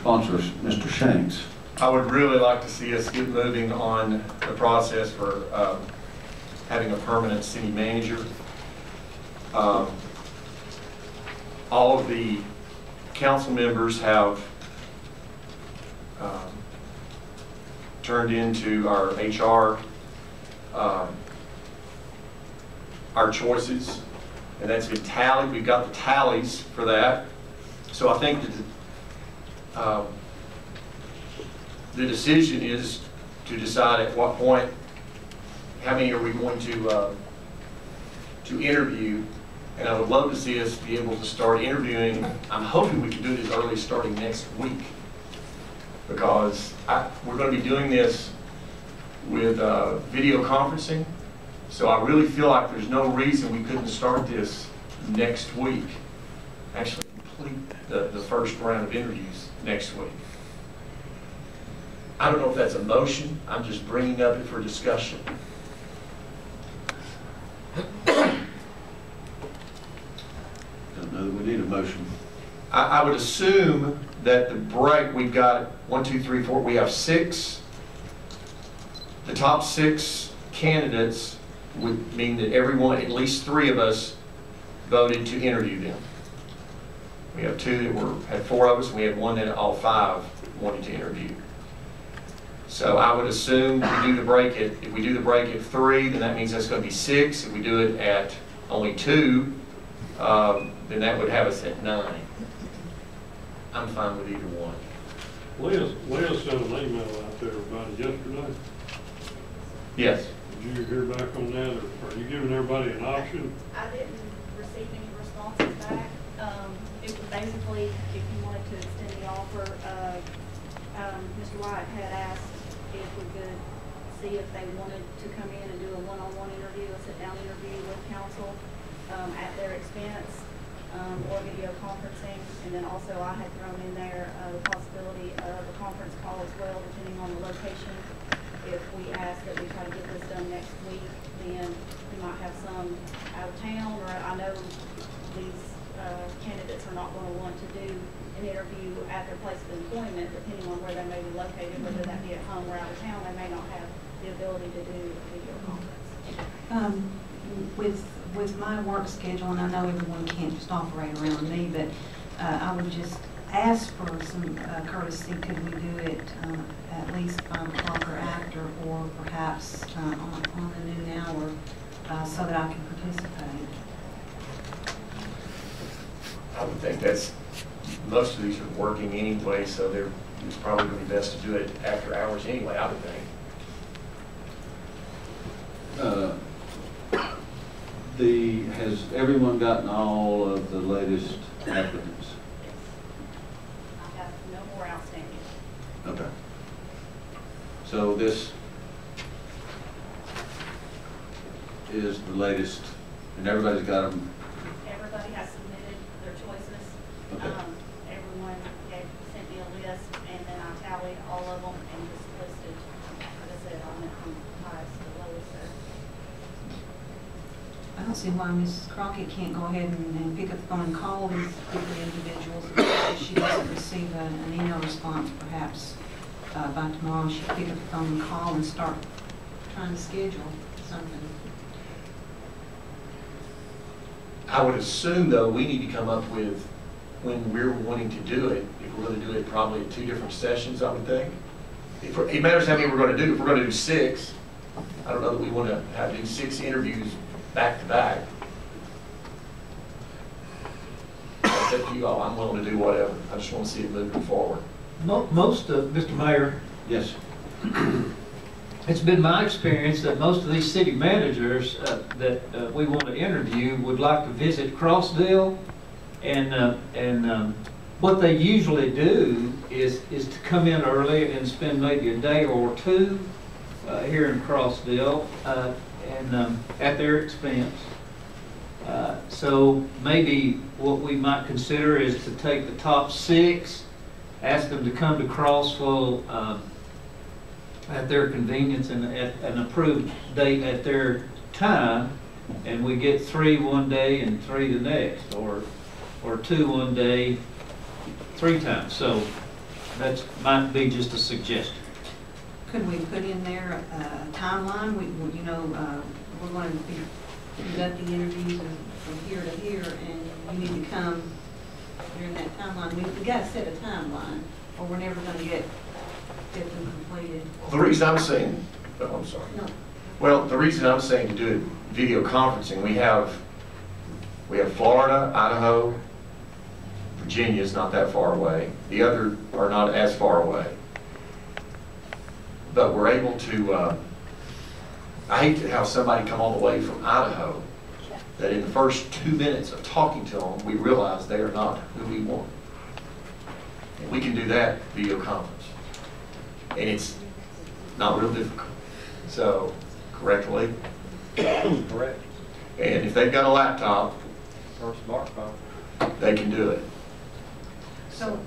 sponsor, Mr. Shanks. I would really like to see us get moving on the process for having a permanent city manager. All of the council members have turned into our HR our choices, and that's been tallied. We've got the tallies for that. So I think that the decision is to decide at what point, how many are we going to interview, and I would love to see us be able to start interviewing. I'm hoping we can do it as early as starting next week, because we're going to be doing this with video conferencing, so I really feel like there's no reason we couldn't start this next week, actually complete the first round of interviews next week. I don't know if that's a motion. I'm just bringing up it for discussion. Don't know that we need a motion. I would assume that the break, we've got 1, 2, 3, 4, we have 6. The top 6 candidates would mean that everyone, at least 3 of us, voted to interview them. We have 2 that had 4 of us, and we had 1 that all 5 wanted to interview. So I would assume if we do the break at 3, then that means that's going to be 6. If we do it at only 2, then that would have us at 9. I'm fine with either one. Leah sent an email out to everybody yesterday. Yes. Did you hear back on that, or are you giving everybody an option? I didn't receive any responses back. It was basically, if you wanted to extend the offer, Mr. White had asked if we could see if they wanted to come in and do a one-on-one interview, a sit-down interview with council at their expense, or video conferencing. And then also I had thrown in there the possibility of a conference call as well, depending on the location. If we ask that we try to get this done next week, then we might have some out of town, or I know these candidates are not going to want to do an interview at their place of employment, depending on where they may be located, whether that be at home or out of town. They may not have the ability to do a video conference. With my work schedule, and I know everyone can't just operate around me, but I would just ask for some courtesy. Could we do it at least 5 o'clock or after, or perhaps on the noon hour, so that I can participate? I would think that's, most of these are working anyway, so it's probably going to be best to do it after hours anyway, I would think. Has everyone gotten all of the latest applicants? I have no more outstanding. Okay. So this is the latest, and everybody's got them? Everybody has submitted their choices. Okay. Everyone sent me a list, and then I tallied all of them and just listed, like I said, on from highest to lowest there. I don't see why Mrs. Crockett can't go ahead and pick up the phone and call these different individuals. If she doesn't receive an email response, perhaps by tomorrow, she'll pick up the phone and call and start trying to schedule something. I would assume, though, we need to come up with when we're wanting to do it. If we're going to do it probably at 2 different sessions, I would think. It matters how many we're going to do. If we're going to do 6, I don't know that we want to have to do 6 interviews back to back. It's up to you all. I'm willing to do whatever. I just want to see it moving forward. Most of, Mr. Mayor, Yes. it's been my experience that most of these city managers that we want to interview would like to visit Crossville, and what they usually do is to come in early and spend maybe a day or 2 here in Crossville, and at their expense. So maybe what we might consider is to take the top 6, ask them to come to Crossville at their convenience and at an approved date at their time, and we get 3 one day and 3 the next, or 2 one day, 3 times. So might be just a suggestion. Could we put in there a timeline? You know, we're going to be conducting interviews from here to here, and you need to come during that timeline. We got to set a timeline, or we're never going to get them completed. The reason I'm saying, oh, I'm sorry. No. Well, the reason I'm saying to do it video conferencing, we have Florida, Idaho, Virginia's not that far away. The other are not as far away. But we're able to, I hate to have somebody come all the way from Idaho that in the first 2 minutes of talking to them, we realize they are not who we want. And we can do that video conference. And it's not real difficult. So, correctly. Correct. And if they've got a laptop, Or smartphone. they can do it. So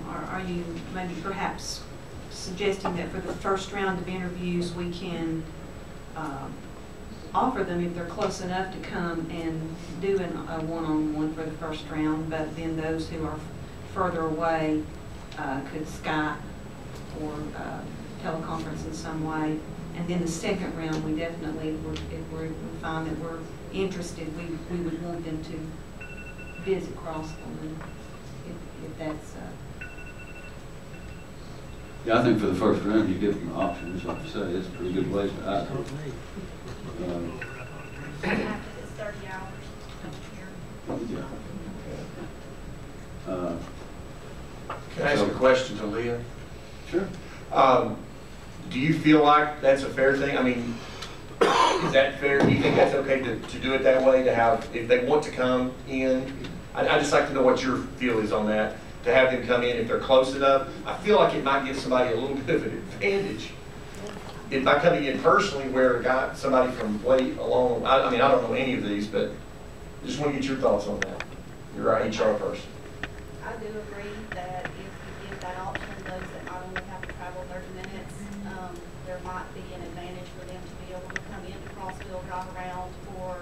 are you maybe perhaps suggesting that for the first round of interviews, we can offer them, if they're close enough, to come and do a one-on-one for the first round, but then those who are further away could Skype or teleconference in some way? And then the second round, we definitely, if we find that we're interested, we would want them to visit Crossville, and if that's Yeah, I think for the first round, you give them options, like you say, it's a pretty good place to act. After it's 30 hours here. Yeah. Can I ask a question to Leah? Sure. Do you feel like that's a fair thing? I mean, is that fair? Do you think that's okay to do it that way, to have, if they want to come in? I'd just like to know what your feel is on that, to have them come in if they're close enough. I feel like it might give somebody a little bit of an advantage. If by coming in personally, where somebody from way along, I mean, I don't know any of these, but I just want to get your thoughts on that. You're our HR person. I do agree that if you give that option, those that might only have to travel 30 minutes, there might be an advantage for them to be able to come into Crossville, drive around for,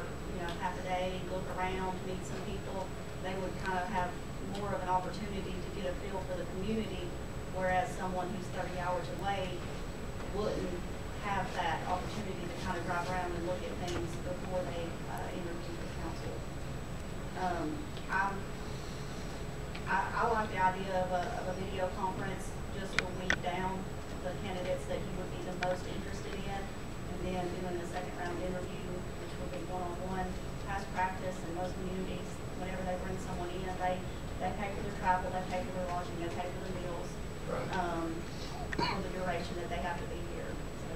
half a day, look around, meet some people. They would kind of have more of an opportunity to get a feel for the community, whereas someone who's 30 hours away wouldn't have that opportunity to kind of drive around and look at things before they interview with council. I like the idea of a video conference, just to weed down the candidates that you would be the most interested in, and then doing the second round interview, which would be one-on-one. Past practice in most communities, whenever they bring someone in, they pay for their travel, they pay for their lodging, they pay for their meals, for the duration that they have to be here. So.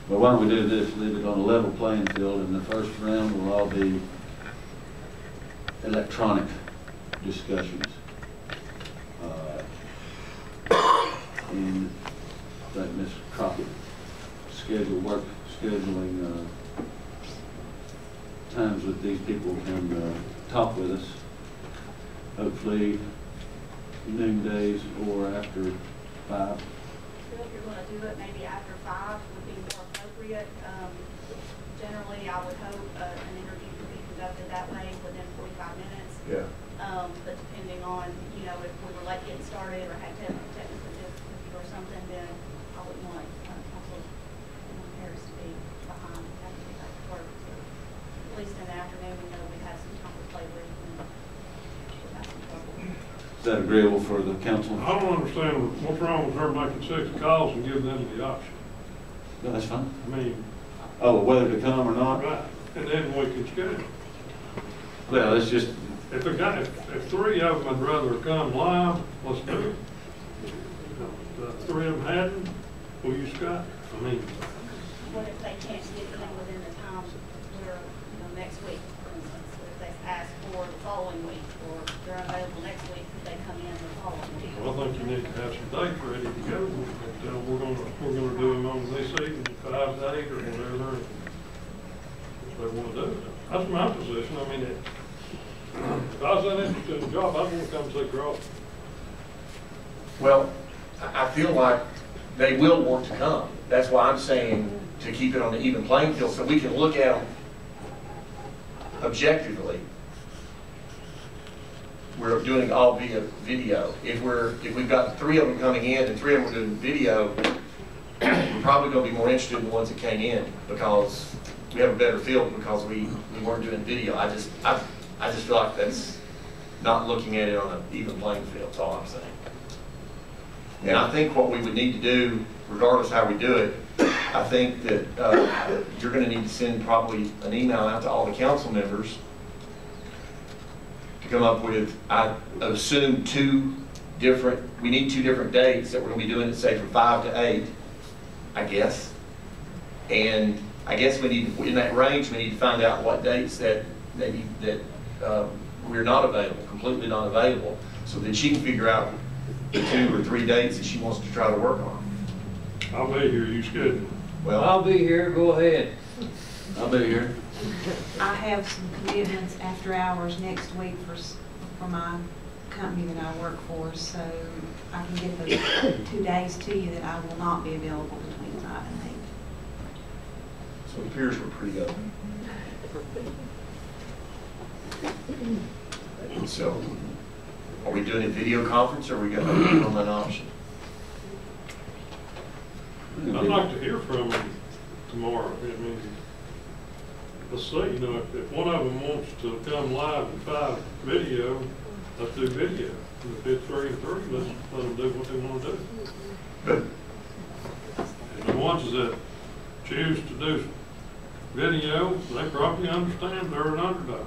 Well, why don't we do this, leave it on a level playing field, and the first round will all be electronic discussions. And that Ms. Crockett scheduling times with these people can talk with us, hopefully noon days or after 5. If you're going to do it, maybe after 5 would be more appropriate. Generally, I would hope an interview could be conducted that way within 45 minutes. Yeah. But depending on, if we were late getting started or had technical difficulty or something, then I wouldn't want Council Harris to be behind having to get back to work. So at least in the afternoon, we know we have some time to play with and we'll have some trouble. Is that agreeable for the council? I don't understand what's wrong with her making 6 calls and giving them the option. No, that's fine. I mean, Oh, whether to come or not? right, and then we can schedule. Well, it's just, If 3 of them would rather come live, let's do it. The 3 of them hadn't, will you, Scott? I mean, What if they can't get them within the time where, next week, for instance, if they ask for the following week, or they're available next week, could they come in the following week? well, I think you need to have some dates ready to go. But, we're gonna do them on this evening, 5 to 8 or whatever. If they want to do it. That's my position. I mean, if I was that interested in the job, I'd want to come see Cross. Well, I feel like they will want to come. That's why I'm saying to keep it on the even playing field, so we can look at them objectively. we're doing it all via video. If we've got 3 of them coming in and 3 of them are doing video, we're probably going to be more interested in the ones that came in because we have a better feel because we weren't doing video. I just feel like that's not looking at it on an even playing field. That's all I'm saying. And I think what we would need to do, regardless how we do it, I think that you're going to need to send probably an email out to all the council members to come up with, I assume, we need 2 different dates that we're going to be doing it, say from 5 to 8, I guess. And I guess we need, in that range, we need to find out what dates that maybe that we're not available, completely not available, so that she can figure out the 2 or 3 dates that she wants to try to work on. I'll be here, you schedule. Well, I'll be here, go ahead. I'll be here. I have some commitments after hours next week for my company that I work for, so I can get those 2 days to you that I will not be available between 5 and 8. so it appears we're pretty open. So, are we doing a video conference, or are we going to open on that option? I'd like to hear from them tomorrow. I mean, let's see, you know, if one of them wants to come live and 5 video, let's do video. And if it's 3 and 3, let's let them do what they want to do. Good. And the ones that choose to do video, they probably understand they're an underdog.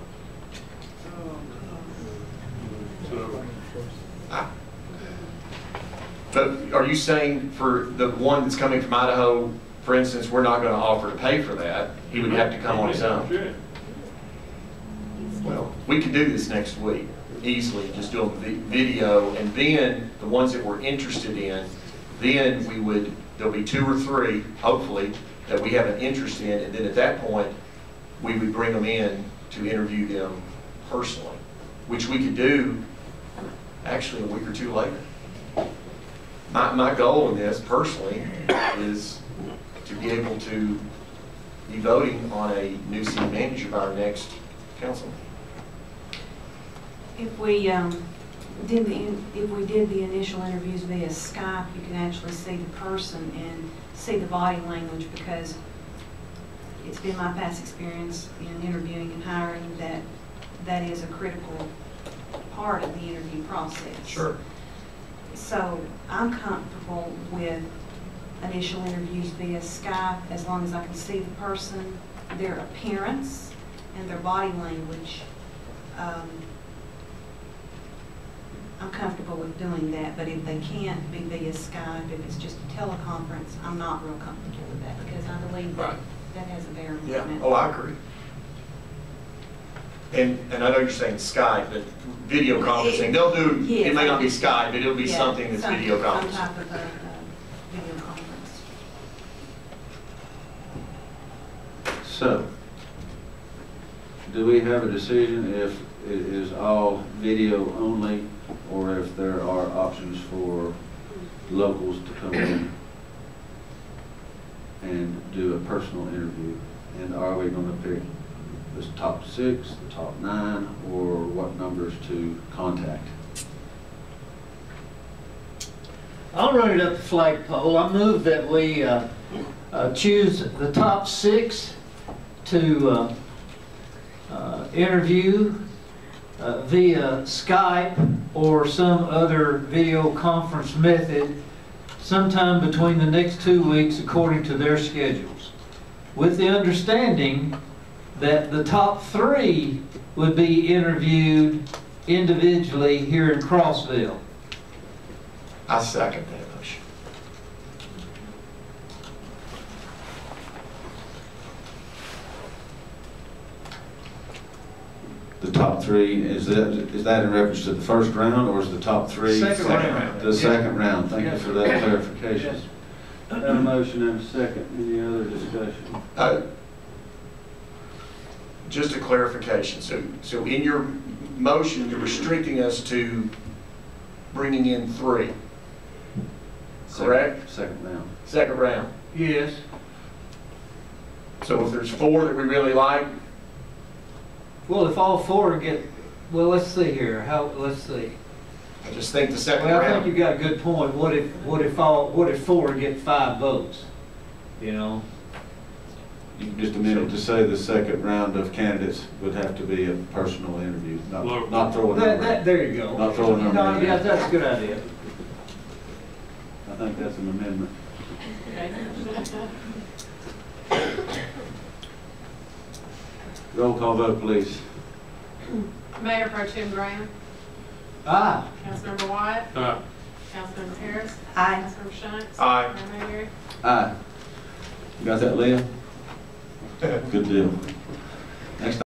So, But are you saying for the one that's coming from Idaho, for instance, we're not going to offer to pay for that? He would have to come on his own. yeah. Well, we could do this next week easily, just do a video, and then the ones that we're interested in, then there'll be 2 or 3, hopefully, that we have an interest in, and then at that point, we would bring them in to interview them personally, which we could do actually a week or 2 later. My goal in this, personally, is to be able to be voting on a new city manager by our next council meeting. If we did the initial interviews via Skype, you can actually see the person and see the body language, because it's been my past experience in interviewing and hiring that is a critical part of the interview process. Sure. So I'm comfortable with initial interviews via Skype as long as I can see the person, their appearance, and their body language. I'm comfortable with doing that, but if they can't be via Skype, if it's just a teleconference, I'm not real comfortable with that, because I believe that that has a bearing Yeah. on it. Oh, I agree. And I know you're saying Skype, but video conferencing, they'll do, Yes, it may not be Skype, but it'll be something that's video Some conferencing. type of a video conference. So, do we have a decision if it is all video only, or if there are options for locals to come in and do a personal interview? And are we going to pick the top 6, the top 9, or what numbers to contact? I'll run it up the flagpole. I move that we choose the top 6 to interview via Skype or some other video conference method sometime between the next 2 weeks according to their schedules, with the understanding that the top 3 would be interviewed individually here in Crossville. I second that motion. The top 3, is that in reference to the first round, or is the top 3? Second round. The second round. Thank you for that clarification. Yes. Have a motion and a second. Any other discussion? Just a clarification. So in your motion, you're restricting us to bringing in 3, correct? Second round. Second round. Yes. So if there's 4 that we really like, Well, if all 4 get well, let's see here, let's see. I just think the second Well, I think you round, got a good point. What if 4 get 5 votes? You know? You can just amend it to say the second round of candidates would have to be a personal interview, not throw a number. There you go. Not throw a number No, in. yeah, that's a good idea. I think that's an amendment. Roll call vote, please. Mayor Pro Tem Graham, Ah, Councilmember Wyatt, Aye. Councilmember Harris, Aye. Councilmember Shunts. Aye. Mayor Mayberry. Aye. You got that, Leah? Good deal.